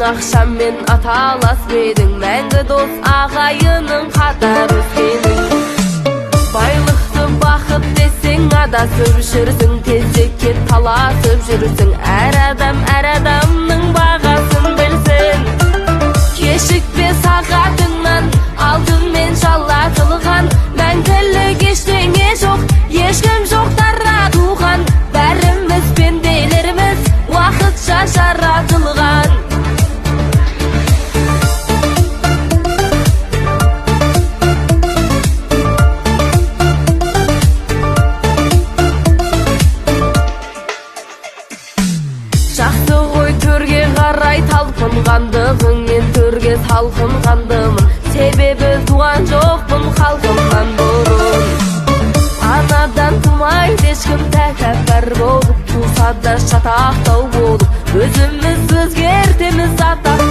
ақшам мен аталас бедің, мәңгі дос ағайының қатар өскенің. Байлықты бақыт десең адасып жүрсің, тезекке таласып жүрсің. Әр адамның бағасын білсін. Кешікпе сағатыңнан алтынмен жалатылған, мәңгілік ештеңе жоқ, ешкім жоқ таратылған. Бәріміз пенделерміз, уақытша жаратылған. Жақсы ғой төрге қарай талпынғандығыңмен, төрге талпынғандымын, себебі туған жоқпын халқымнан бұрын. Анадан тумайды ешкім тәкәппар болып, туса да шатақтау болып, өзіміз өзгертеміз атақ